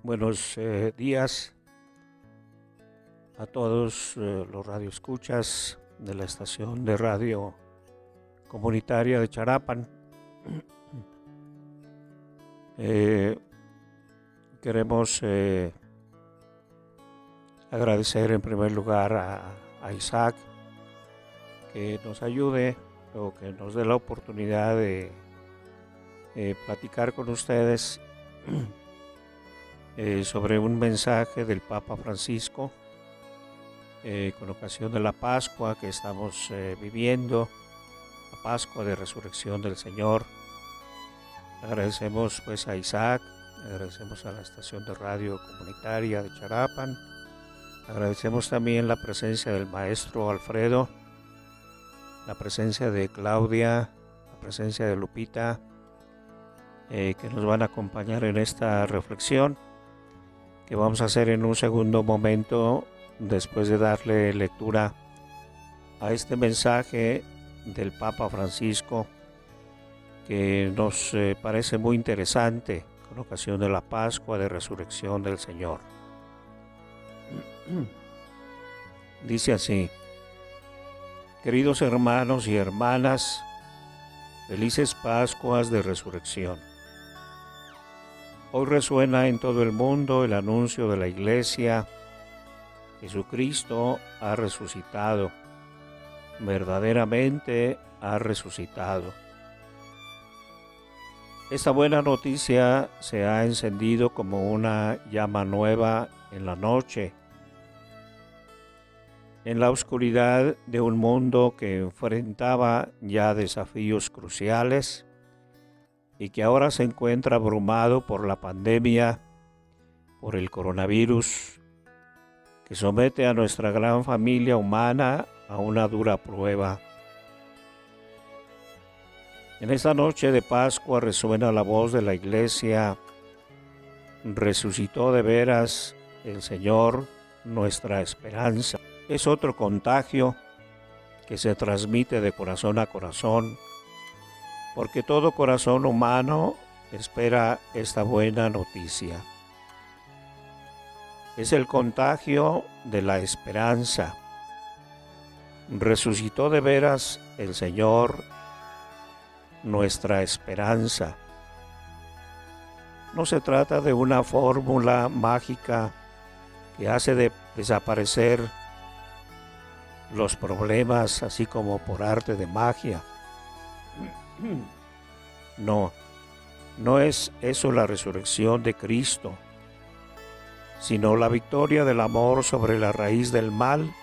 Buenos días a todos los radioescuchas de la estación de radio comunitaria de Charapan. Eh, Queremos agradecer en primer lugar a Isaac que nos ayude o que nos dé la oportunidad de platicar con ustedes sobre un mensaje del Papa Francisco con ocasión de la Pascua que estamos viviendo, la Pascua de Resurrección del Señor. Agradecemos pues a Isaac, agradecemos a la estación de radio comunitaria de Charapan, agradecemos también la presencia del maestro Alfredo, la presencia de Claudia, la presencia de Lupita, que nos van a acompañar en esta reflexión que vamos a hacer en un segundo momento después de darle lectura a este mensaje del Papa Francisco que nos parece muy interesante con ocasión de la Pascua de Resurrección del Señor. Dice así: queridos hermanos y hermanas, felices Pascuas de Resurrección. Hoy resuena en todo el mundo el anuncio de la Iglesia: Jesucristo ha resucitado, verdaderamente ha resucitado. Esta buena noticia se ha encendido como una llama nueva en la noche, en la oscuridad de un mundo que enfrentaba ya desafíos cruciales y que ahora se encuentra abrumado por la pandemia, por el coronavirus, que somete a nuestra gran familia humana a una dura prueba. En esta noche de Pascua resuena la voz de la Iglesia: resucitó de veras el Señor, nuestra esperanza. Es otro contagio que se transmite de corazón a corazón, porque todo corazón humano espera esta buena noticia. Es el contagio de la esperanza. Resucitó de veras el Señor, nuestra esperanza. No se trata de una fórmula mágica que hace desaparecer los problemas así como por arte de magia. No es eso la resurrección de Cristo, sino la victoria del amor sobre la raíz del mal,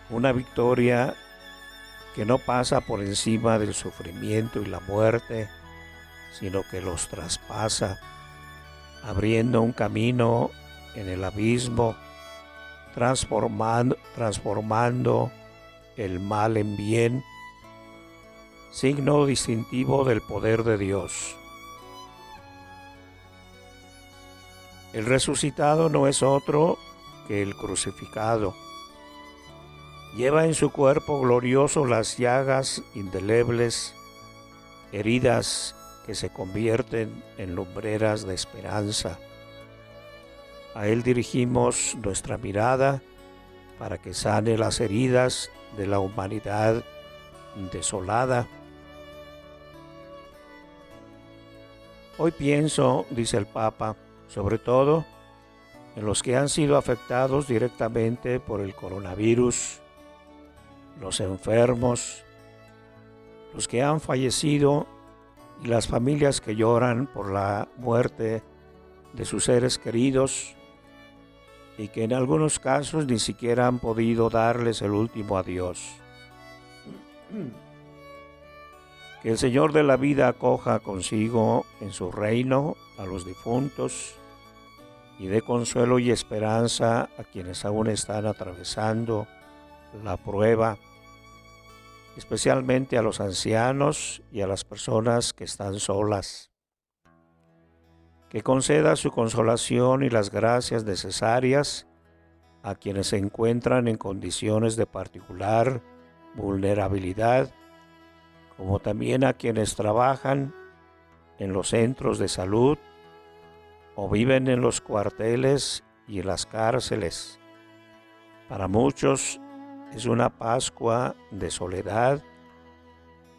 una victoria que no pasa por encima del sufrimiento y la muerte, sino que los traspasa, abriendo un camino en el abismo, transformando el mal en bien, signo distintivo del poder de Dios. El resucitado no es otro que el crucificado. Lleva en su cuerpo glorioso las llagas indelebles, heridas que se convierten en lumbreras de esperanza. A Él dirigimos nuestra mirada para que sane las heridas de la humanidad desolada. Hoy pienso, dice el Papa, sobre todo en los que han sido afectados directamente por el coronavirus, los enfermos, los que han fallecido y las familias que lloran por la muerte de sus seres queridos y que en algunos casos ni siquiera han podido darles el último adiós. Que el Señor de la vida acoja consigo en su reino a los difuntos y dé consuelo y esperanza a quienes aún están atravesando la prueba, especialmente a los ancianos y a las personas que están solas. Que conceda su consolación y las gracias necesarias a quienes se encuentran en condiciones de particular vulnerabilidad, como también a quienes trabajan en los centros de salud o viven en los cuarteles y en las cárceles. Para muchos es una Pascua de soledad,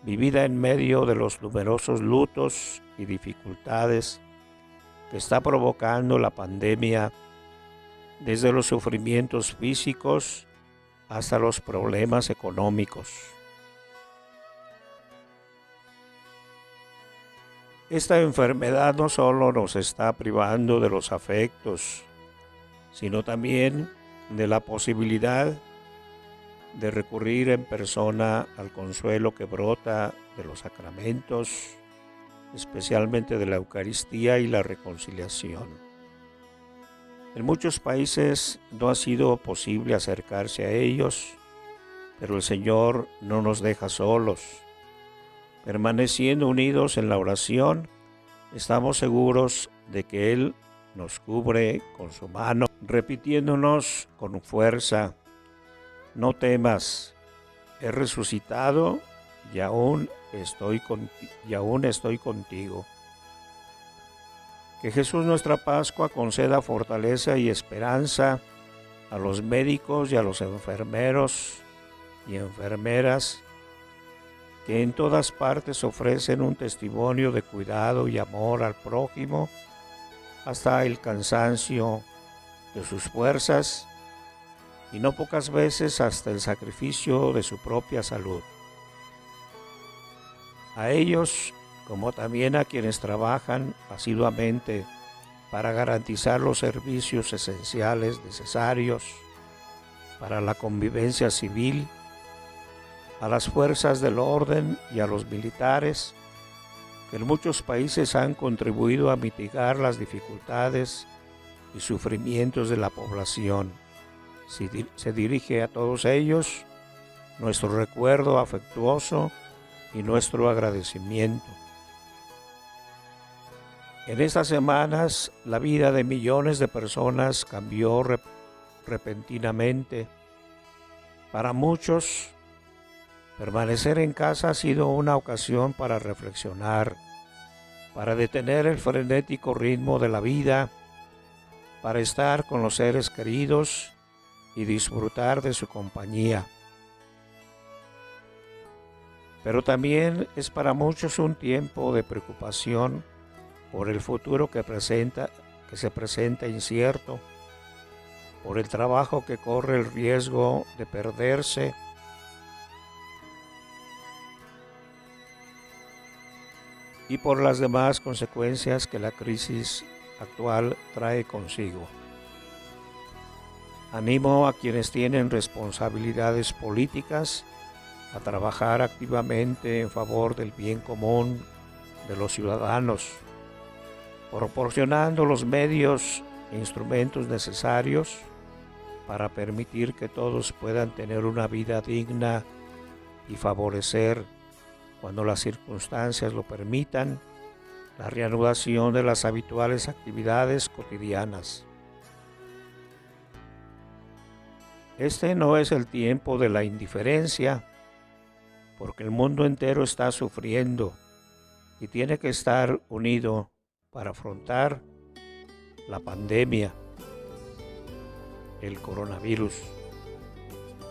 vivida en medio de los numerosos lutos y dificultades que está provocando la pandemia, desde los sufrimientos físicos hasta los problemas económicos. Esta enfermedad no solo nos está privando de los afectos, sino también de la posibilidad de recurrir en persona al consuelo que brota de los sacramentos, especialmente de la Eucaristía y la reconciliación. En muchos países no ha sido posible acercarse a ellos, pero el Señor no nos deja solos. Permaneciendo unidos en la oración, estamos seguros de que Él nos cubre con su mano, repitiéndonos con fuerza: no temas, he resucitado y aún estoy contigo. Que Jesús, nuestra Pascua, conceda fortaleza y esperanza a los médicos y a los enfermeros y enfermeras que en todas partes ofrecen un testimonio de cuidado y amor al prójimo hasta el cansancio de sus fuerzas y no pocas veces hasta el sacrificio de su propia salud. A ellos, como también a quienes trabajan asiduamente para garantizar los servicios esenciales necesarios para la convivencia civil, a las fuerzas del orden y a los militares, que en muchos países han contribuido a mitigar las dificultades y sufrimientos de la población. Se dirige a todos ellos nuestro recuerdo afectuoso y nuestro agradecimiento. En estas semanas, la vida de millones de personas cambió repentinamente. Para muchos, permanecer en casa ha sido una ocasión para reflexionar, para detener el frenético ritmo de la vida, para estar con los seres queridos y disfrutar de su compañía. Pero también es para muchos un tiempo de preocupación por el futuro que se presenta incierto, por el trabajo que corre el riesgo de perderse, y por las demás consecuencias que la crisis actual trae consigo. Animo a quienes tienen responsabilidades políticas a trabajar activamente en favor del bien común de los ciudadanos, proporcionando los medios e instrumentos necesarios para permitir que todos puedan tener una vida digna y favorecer, cuando las circunstancias lo permitan, la reanudación de las habituales actividades cotidianas. Este no es el tiempo de la indiferencia, porque el mundo entero está sufriendo y tiene que estar unido para afrontar la pandemia, el coronavirus.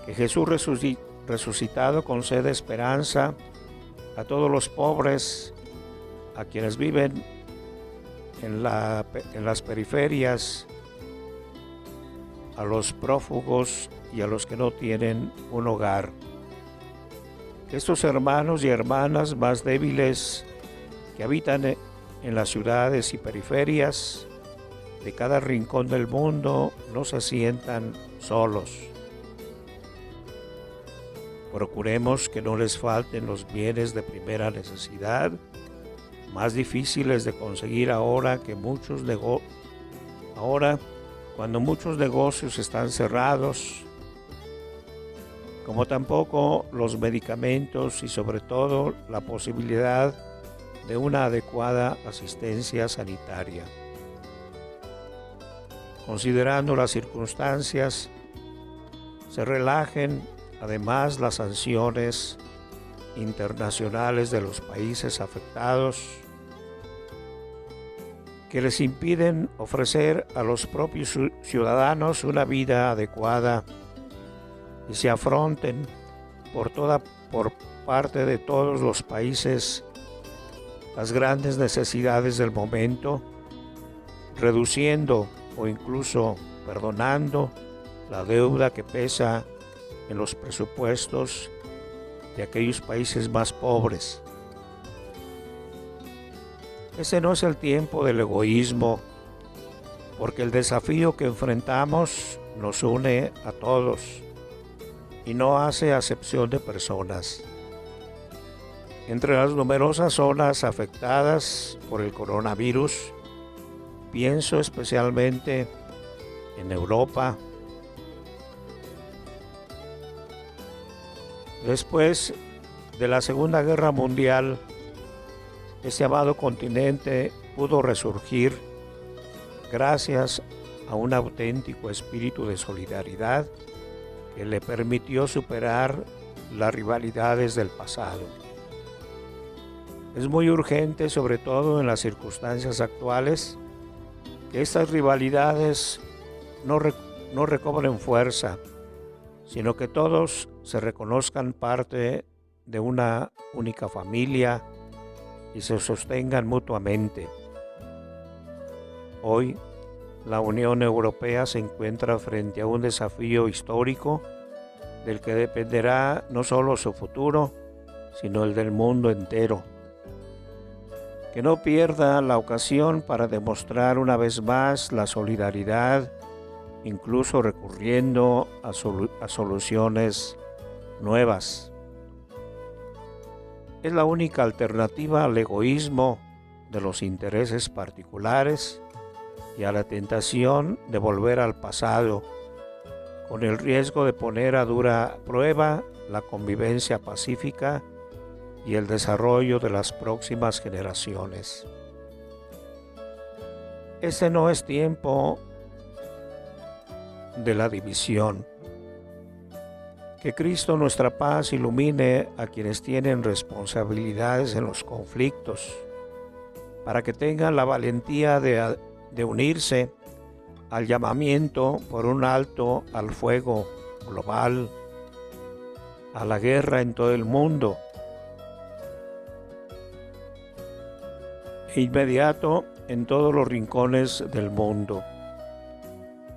Que Jesús resucitado conceda esperanza a todos los pobres, a quienes viven en las periferias, a los prófugos y a los que no tienen un hogar. Que estos hermanos y hermanas más débiles que habitan en las ciudades y periferias de cada rincón del mundo no se sientan solos. Procuremos que no les falten los bienes de primera necesidad, más difíciles de conseguir ahora cuando muchos negocios están cerrados, como tampoco los medicamentos y sobre todo la posibilidad de una adecuada asistencia sanitaria. Considerando las circunstancias, se relajen además las sanciones internacionales de los países afectados, que les impiden ofrecer a los propios ciudadanos una vida adecuada y se afronten por parte de todos los países las grandes necesidades del momento, reduciendo o incluso perdonando la deuda que pesa en los presupuestos de aquellos países más pobres. Ese no es el tiempo del egoísmo, porque el desafío que enfrentamos nos une a todos y no hace acepción de personas. Entre las numerosas zonas afectadas por el coronavirus, pienso especialmente en Europa. Después de la Segunda Guerra Mundial, este amado continente pudo resurgir gracias a un auténtico espíritu de solidaridad que le permitió superar las rivalidades del pasado. Es muy urgente, sobre todo en las circunstancias actuales, que estas rivalidades no recobren fuerza, sino que todos se reconozcan parte de una única familia y se sostengan mutuamente. Hoy, la Unión Europea se encuentra frente a un desafío histórico del que dependerá no solo su futuro, sino el del mundo entero. Que no pierda la ocasión para demostrar una vez más la solidaridad, incluso recurriendo a soluciones nuevas. Es la única alternativa al egoísmo de los intereses particulares y a la tentación de volver al pasado, con el riesgo de poner a dura prueba la convivencia pacífica y el desarrollo de las próximas generaciones. Este no es tiempo de la división. Que Cristo nuestra paz ilumine a quienes tienen responsabilidades en los conflictos, para que tengan la valentía de unirse al llamamiento por un alto al fuego global, a la guerra en todo el mundo, e inmediato en todos los rincones del mundo.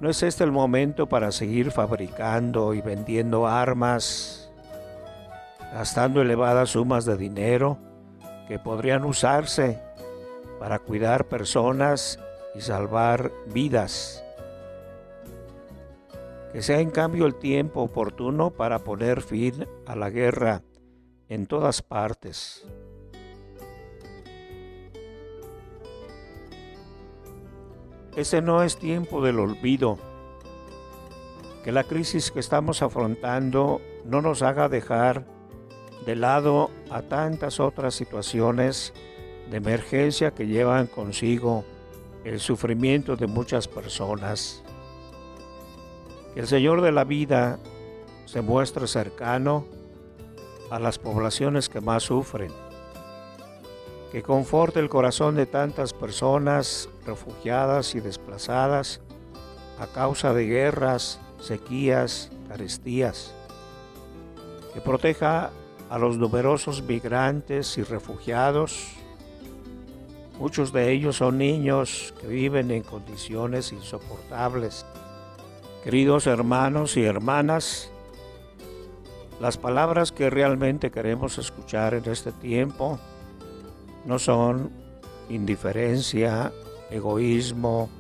¿No es este el momento para seguir fabricando y vendiendo armas, gastando elevadas sumas de dinero que podrían usarse para cuidar personas y salvar vidas? Que sea en cambio el tiempo oportuno para poner fin a la guerra en todas partes. Ese no es tiempo del olvido. Que la crisis que estamos afrontando no nos haga dejar de lado a tantas otras situaciones de emergencia que llevan consigo el sufrimiento de muchas personas. Que el Señor de la vida se muestre cercano a las poblaciones que más sufren. Que conforte el corazón de tantas personas refugiadas y desplazadas a causa de guerras, sequías, carestías. Que proteja a los numerosos migrantes y refugiados. Muchos de ellos son niños que viven en condiciones insoportables. Queridos hermanos y hermanas, las palabras que realmente queremos escuchar en este tiempo no son indiferencia, egoísmo,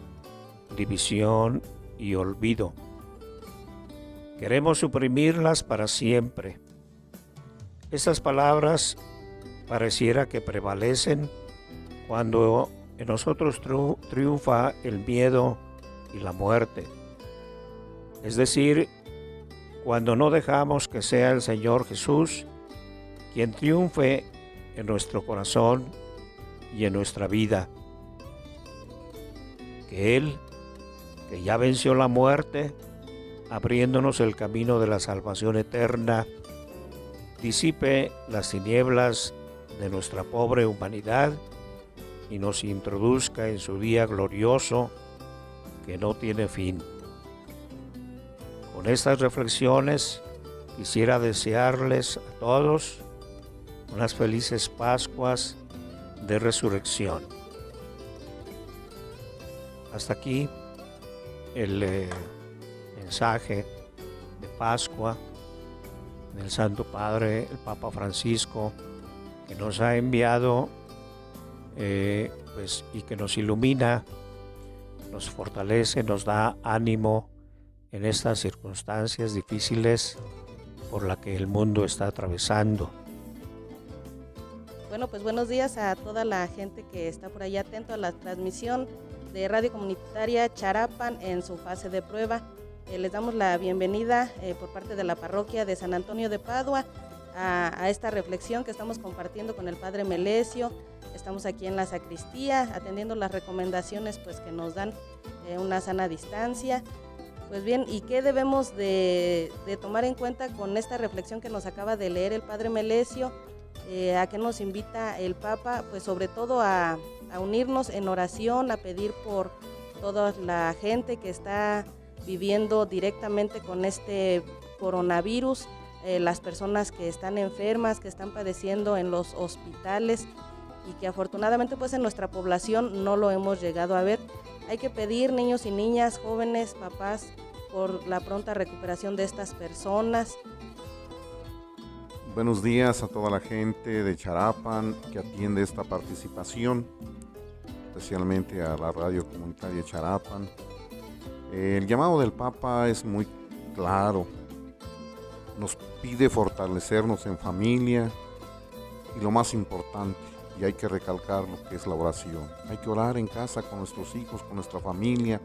división y olvido. Queremos suprimirlas para siempre. Estas palabras pareciera que prevalecen cuando en nosotros triunfa el miedo y la muerte. Es decir, cuando no dejamos que sea el Señor Jesús quien triunfe en nuestro corazón y en nuestra vida. Que Él, que ya venció la muerte, abriéndonos el camino de la salvación eterna, disipe las tinieblas de nuestra pobre humanidad y nos introduzca en su día glorioso que no tiene fin. Con estas reflexiones quisiera desearles a todos unas felices Pascuas de Resurrección. Hasta aquí el mensaje de Pascua del Santo Padre, el Papa Francisco, que nos ha enviado y que nos ilumina, nos fortalece, nos da ánimo en estas circunstancias difíciles por las que el mundo está atravesando. Bueno, pues buenos días a toda la gente que está por ahí atento a la transmisión de Radio Comunitaria Charapan en su fase de prueba. Les damos la bienvenida por parte de la parroquia de San Antonio de Padua a esta reflexión que estamos compartiendo con el Padre Melesio. Estamos aquí en la sacristía atendiendo las recomendaciones pues, que nos dan una sana distancia. Pues bien, ¿y qué debemos de tomar en cuenta con esta reflexión que nos acaba de leer el Padre Melesio? ¿A qué nos invita el Papa? Pues sobre todo a unirnos en oración, a pedir por toda la gente que está viviendo directamente con este coronavirus, las personas que están enfermas, que están padeciendo en los hospitales y que afortunadamente pues en nuestra población no lo hemos llegado a ver. Hay que pedir, niños y niñas, jóvenes, papás, por la pronta recuperación de estas personas. Buenos días a toda la gente de Charapan que atiende esta participación, especialmente a la Radio Comunitaria Charapan. El llamado del Papa es muy claro. Nos pide fortalecernos en familia y lo más importante, y hay que recalcar lo que es la oración. Hay que orar en casa con nuestros hijos, con nuestra familia,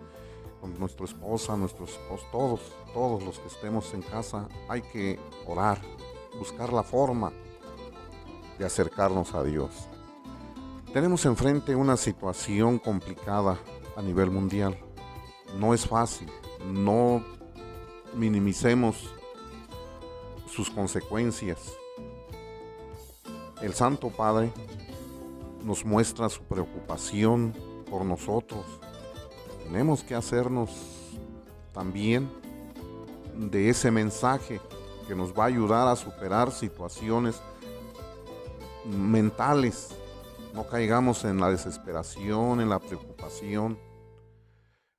con nuestra esposa, nuestros esposos, todos los que estemos en casa. Hay que orar, buscar la forma de acercarnos a Dios. Tenemos enfrente una situación complicada a nivel mundial. No es fácil, no minimicemos sus consecuencias. El Santo Padre nos muestra su preocupación por nosotros. Tenemos que hacernos también de ese mensaje que nos va a ayudar a superar situaciones mentales. No caigamos en la desesperación, en la preocupación.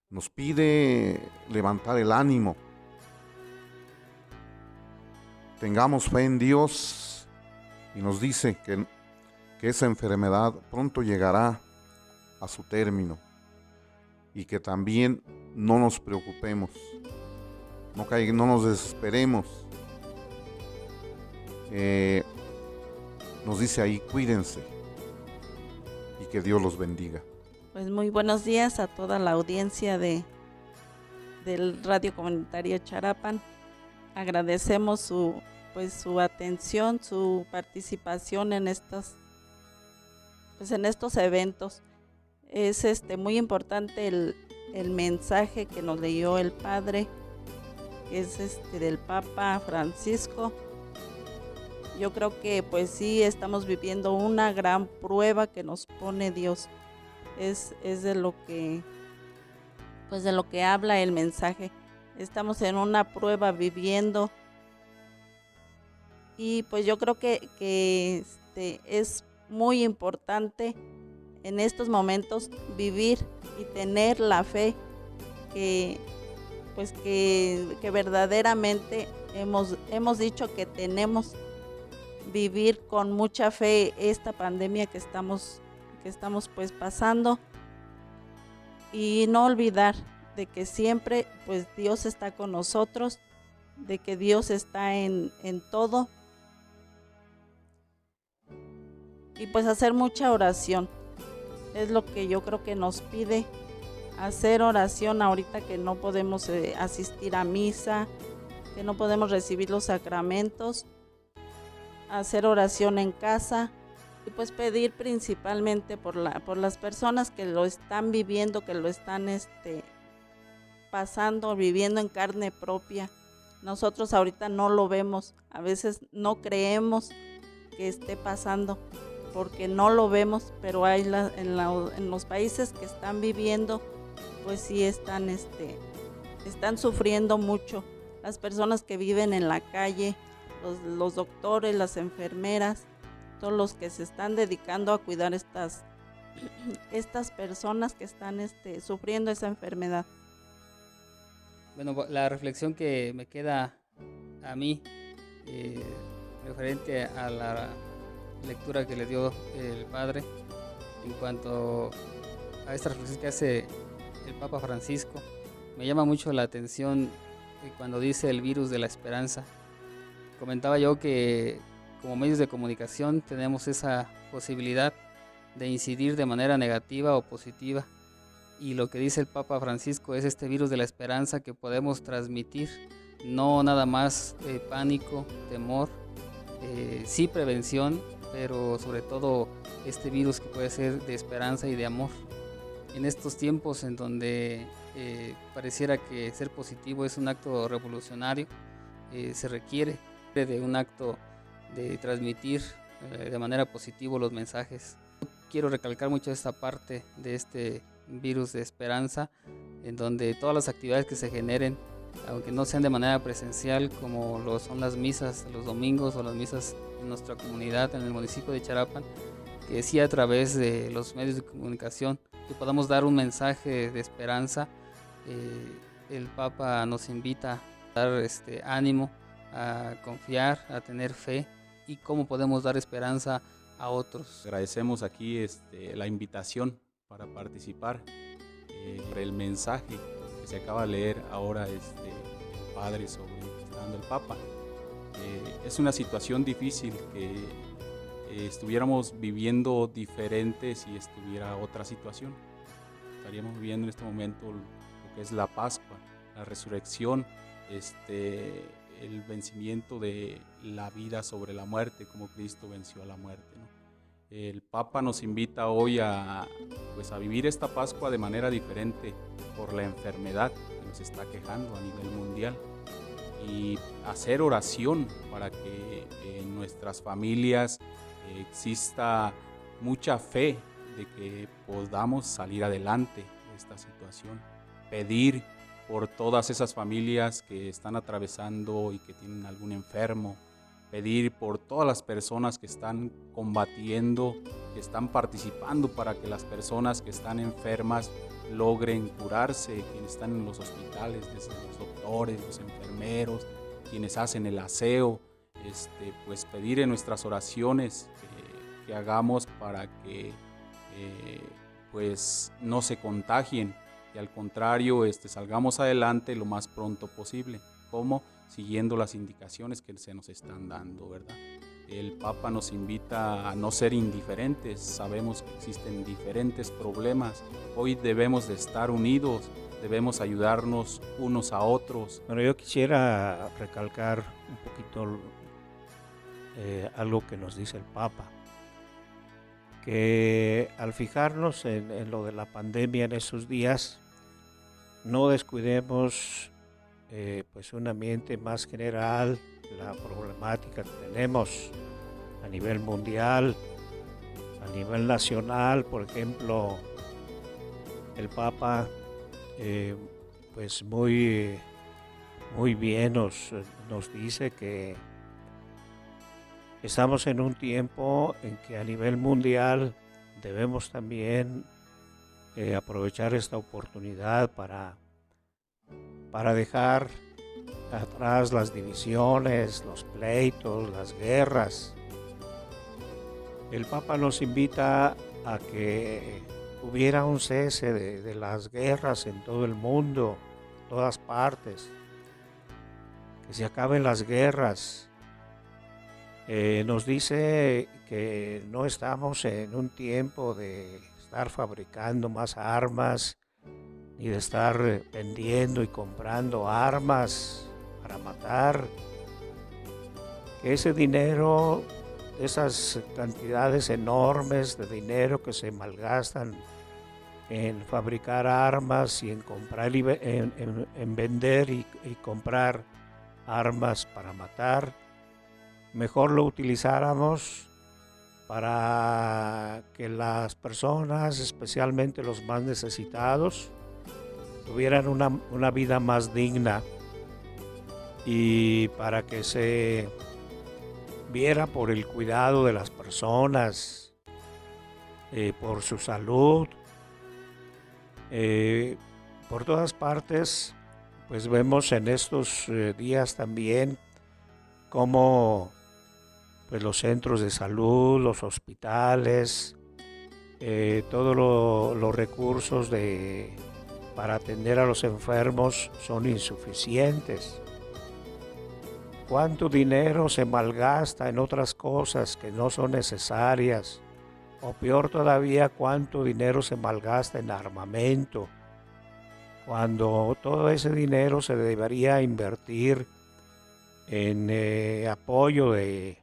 Nos pide levantar el ánimo. Tengamos fe en Dios y nos dice que esa enfermedad pronto llegará a su término y que también no nos preocupemos, no nos desesperemos. Nos dice ahí, cuídense y que Dios los bendiga. Pues muy buenos días a toda la audiencia del Radio Comunitario Charapan. Agradecemos su atención, su participación en estos eventos. Es muy importante el mensaje que nos leyó el Padre, que es del Papa Francisco. Yo creo que pues sí estamos viviendo una gran prueba que nos pone Dios. Es de lo que habla el mensaje. Estamos en una prueba viviendo y pues yo creo que es muy importante en estos momentos vivir y tener la fe que verdaderamente hemos dicho que tenemos. Vivir con mucha fe esta pandemia que estamos pues pasando y no olvidar de que siempre pues Dios está con nosotros, de que Dios está en todo y pues hacer mucha oración. Es lo que yo creo que nos pide, hacer oración ahorita que no podemos asistir a misa, que no podemos recibir los sacramentos, hacer oración en casa y pues pedir principalmente por las personas que lo están viviendo, que lo están pasando, viviendo en carne propia. Nosotros ahorita no lo vemos, a veces no creemos que esté pasando, porque no lo vemos, pero hay en los países que están viviendo, pues sí están sufriendo mucho. Las personas que viven en la calle, los doctores, las enfermeras, todos los que se están dedicando a cuidar estas personas que están sufriendo esa enfermedad. Bueno, la reflexión que me queda a mí, referente a la lectura que le dio el Padre, en cuanto a esta reflexión que hace el Papa Francisco, me llama mucho la atención cuando dice el virus de la esperanza. Comentaba yo que como medios de comunicación tenemos esa posibilidad de incidir de manera negativa o positiva, y lo que dice el Papa Francisco es este virus de la esperanza que podemos transmitir, no nada más pánico, temor, sí prevención, pero sobre todo este virus que puede ser de esperanza y de amor. En estos tiempos en donde pareciera que ser positivo es un acto revolucionario, se requiere de un acto de transmitir de manera positiva los mensajes. Quiero recalcar mucho esta parte de este virus de esperanza, en donde todas las actividades que se generen, aunque no sean de manera presencial, como lo son las misas los domingos o las misas en nuestra comunidad, en el municipio de Charapan, que sí a través de los medios de comunicación que podamos dar un mensaje de esperanza. El Papa nos invita a dar ánimo, a confiar, a tener fe, y cómo podemos dar esperanza a otros. Agradecemos aquí la invitación para participar por el mensaje que se acaba de leer ahora el Padre sobre lo que está dando el Papa. Es una situación difícil que estuviéramos viviendo diferente si estuviera otra situación. Estaríamos viviendo en este momento lo que es la Pascua, la resurrección, el vencimiento de la vida sobre la muerte, como Cristo venció a la muerte, ¿no? El Papa nos invita hoy a vivir esta Pascua de manera diferente por la enfermedad que nos está quejando a nivel mundial, y hacer oración para que en nuestras familias exista mucha fe de que podamos salir adelante de esta situación. Pedir por todas esas familias que están atravesando y que tienen algún enfermo. Pedir por todas las personas que están combatiendo, que están participando para que las personas que están enfermas logren curarse, quienes están en los hospitales, desde los doctores, los enfermeros, quienes hacen el aseo. Pues pedir en nuestras oraciones que hagamos para que pues no se contagien, y al contrario salgamos adelante lo más pronto posible. ¿Cómo? Siguiendo las indicaciones que se nos están dando, ¿verdad? El Papa nos invita a no ser indiferentes. Sabemos que existen diferentes problemas. Hoy debemos de estar unidos, debemos ayudarnos unos a otros. Bueno, yo quisiera recalcar un poquito algo que nos dice el Papa, que al fijarnos en lo de la pandemia en esos días, no descuidemos pues un ambiente más general, la problemática que tenemos a nivel mundial, a nivel nacional. Por ejemplo, el Papa pues muy bien nos dice que estamos en un tiempo en que a nivel mundial debemos también aprovechar esta oportunidad para dejar atrás las divisiones, los pleitos, las guerras. El Papa nos invita a que hubiera un cese de las guerras en todo el mundo, en todas partes, que se acaben las guerras. Nos dice que no estamos en un tiempo de estar fabricando más armas, ni de estar vendiendo y comprando armas para matar. Que ese dinero, esas cantidades enormes de dinero que se malgastan en fabricar armas y en comprar en vender y comprar armas para matar, mejor lo utilizáramos para que las personas, especialmente los más necesitados, tuvieran una vida más digna y para que se viera por el cuidado de las personas, por su salud. Por todas partes, pues vemos en estos días también cómo pues, los centros de salud, los hospitales, todos los recursos para atender a los enfermos son insuficientes. ¿Cuánto dinero se malgasta en otras cosas que no son necesarias? O peor todavía, ¿cuánto dinero se malgasta en armamento? Cuando todo ese dinero se debería invertir en apoyo de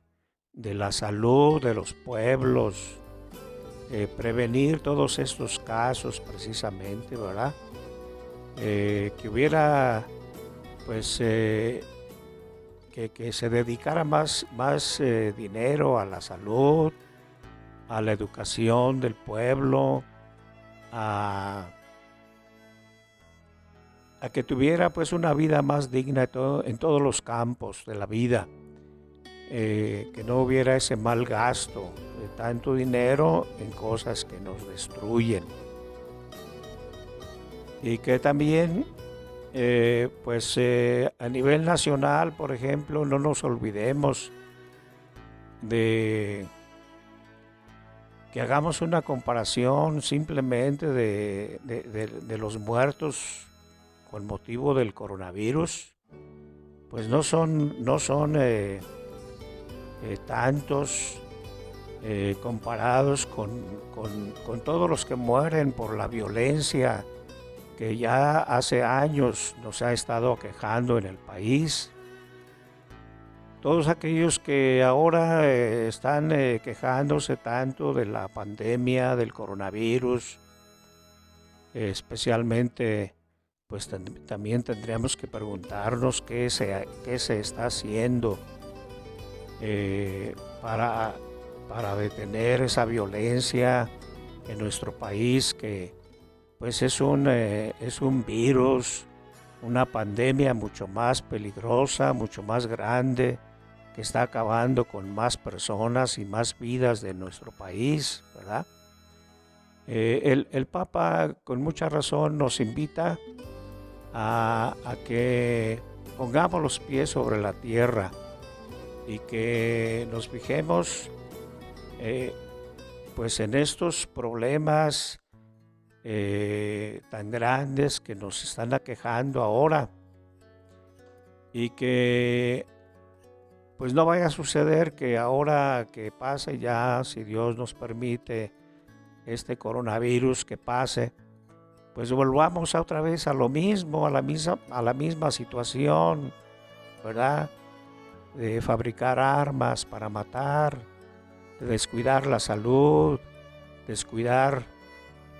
la salud de los pueblos, prevenir todos estos casos precisamente, ¿verdad? Que hubiera, pues, que se dedicara más dinero a la salud, a la educación del pueblo, a que tuviera pues una vida más digna en todos los campos de la vida, que no hubiera ese mal gasto de tanto dinero en cosas que nos destruyen. Y que también a nivel nacional, por ejemplo, no nos olvidemos de que hagamos una comparación simplemente de los muertos con motivo del coronavirus, pues no son tantos comparados con todos los que mueren por la violencia que ya hace años nos ha estado aquejando en el país. Todos aquellos que ahora están quejándose tanto de la pandemia, del coronavirus, especialmente, pues también tendríamos que preguntarnos qué se está haciendo para detener esa violencia en nuestro país, que pues es un virus, una pandemia mucho más peligrosa, mucho más grande, que está acabando con más personas y más vidas de nuestro país, ¿verdad? El Papa con mucha razón nos invita a que pongamos los pies sobre la tierra y que nos fijemos pues en estos problemas tan grandes que nos están aquejando ahora, y que pues no vaya a suceder que ahora que pase ya, si Dios nos permite, este coronavirus que pase, pues volvamos otra vez a lo mismo, a la misma situación, ¿verdad? De fabricar armas para matar, de descuidar la salud, descuidar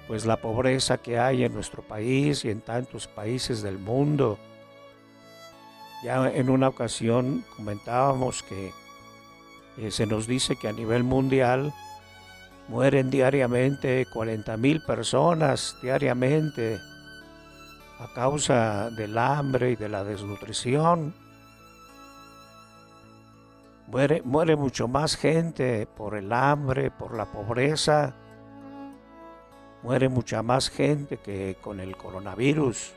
pues la pobreza que hay en nuestro país y en tantos países del mundo. Ya en una ocasión comentábamos que se nos dice que a nivel mundial mueren diariamente 40,000 personas diariamente a causa del hambre y de la desnutrición. Muere mucho más gente por el hambre, por la pobreza. Muere mucha más gente que con el coronavirus.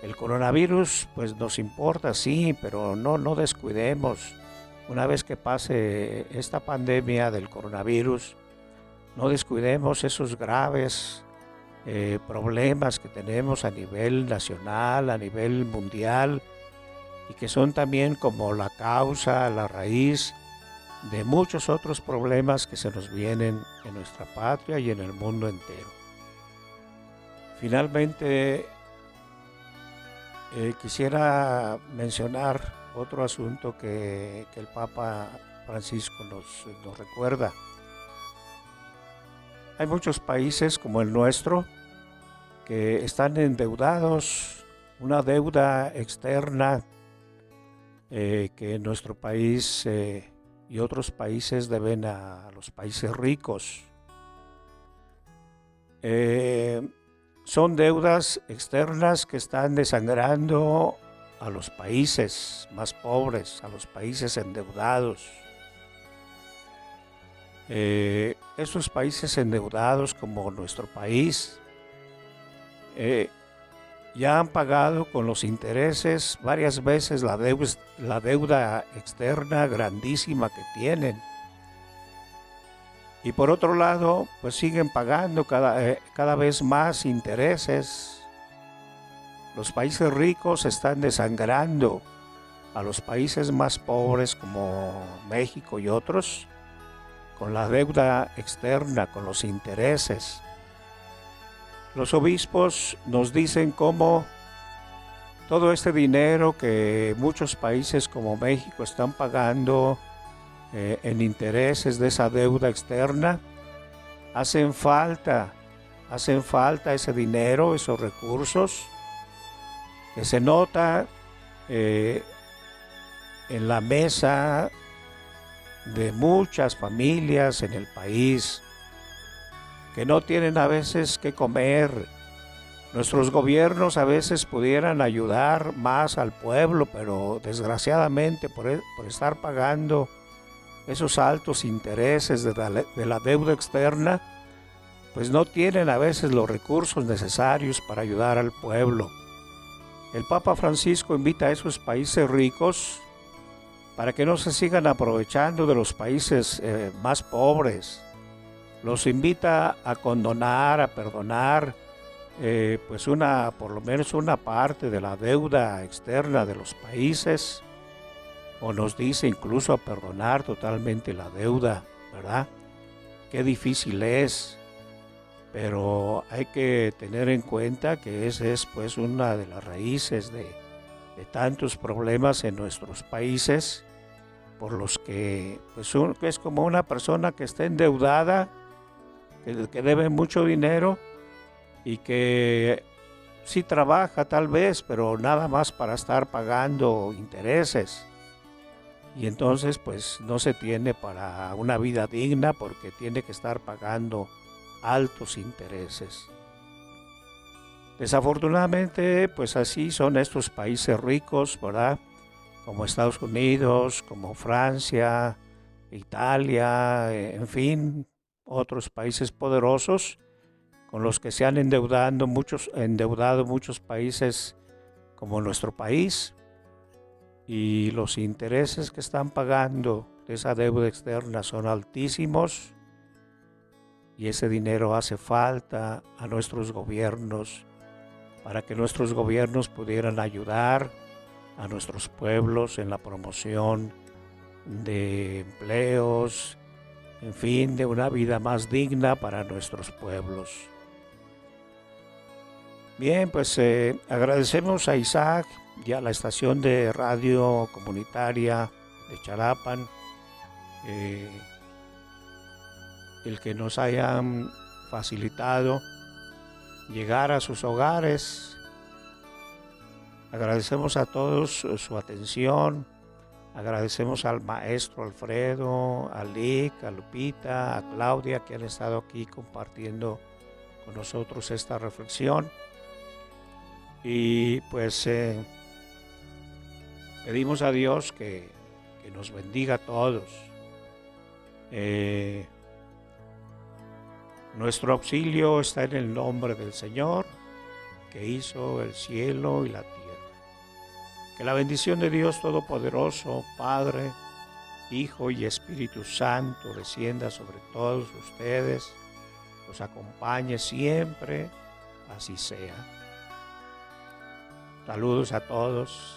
El coronavirus pues nos importa, sí, pero no descuidemos. Una vez que pase esta pandemia del coronavirus, no descuidemos esos graves problemas que tenemos a nivel nacional, a nivel mundial, y que son también como la causa, la raíz de muchos otros problemas que se nos vienen en nuestra patria y en el mundo entero. Finalmente, quisiera mencionar otro asunto que el Papa Francisco nos recuerda. Hay muchos países como el nuestro que están endeudados, una deuda externa que nuestro país y otros países deben a los países ricos. Son deudas externas que están desangrando a los países más pobres, a los países endeudados. Esos países endeudados como nuestro país ya han pagado con los intereses varias veces la deuda externa grandísima que tienen. Y por otro lado, pues siguen pagando cada vez más intereses. Los países ricos están desangrando a los países más pobres como México y otros con la deuda externa, con los intereses. Los obispos nos dicen cómo todo este dinero que muchos países como México están pagando en intereses de esa deuda externa, hacen falta ese dinero, esos recursos, que se nota en la mesa de muchas familias en el país, que no tienen a veces qué comer. Nuestros gobiernos a veces pudieran ayudar más al pueblo, pero desgraciadamente por estar pagando esos altos intereses de la deuda externa, pues no tienen a veces los recursos necesarios para ayudar al pueblo. El Papa Francisco invita a esos países ricos para que no se sigan aprovechando de los países más pobres. Los invita a condonar, a perdonar, pues por lo menos una parte de la deuda externa de los países, o nos dice incluso a perdonar totalmente la deuda, ¿verdad? Qué difícil es, pero hay que tener en cuenta que esa es pues una de las raíces de tantos problemas en nuestros países, por los que pues es como una persona que está endeudada, que debe mucho dinero y que sí trabaja tal vez, pero nada más para estar pagando intereses. Y entonces pues no se tiene para una vida digna porque tiene que estar pagando altos intereses. Desafortunadamente pues así son estos países ricos, ¿verdad? Como Estados Unidos, como Francia, Italia, en fin, otros países poderosos con los que se han endeudado muchos países como nuestro país. Y los intereses que están pagando de esa deuda externa son altísimos, y ese dinero hace falta a nuestros gobiernos para que nuestros gobiernos pudieran ayudar a nuestros pueblos en la promoción de empleos, en fin, de una vida más digna para nuestros pueblos. Bien, pues agradecemos a Isaac y a la estación de radio comunitaria de Charapan el que nos hayan facilitado llegar a sus hogares. Agradecemos a todos su atención, agradecemos al maestro Alfredo, a Lick, a Lupita, a Claudia, que han estado aquí compartiendo con nosotros esta reflexión. Y pues pedimos a Dios que nos bendiga a todos. Nuestro auxilio está en el nombre del Señor, que hizo el cielo y la tierra. Que la bendición de Dios Todopoderoso, Padre, Hijo y Espíritu Santo descienda sobre todos ustedes, los acompañe siempre, así sea. Saludos a todos.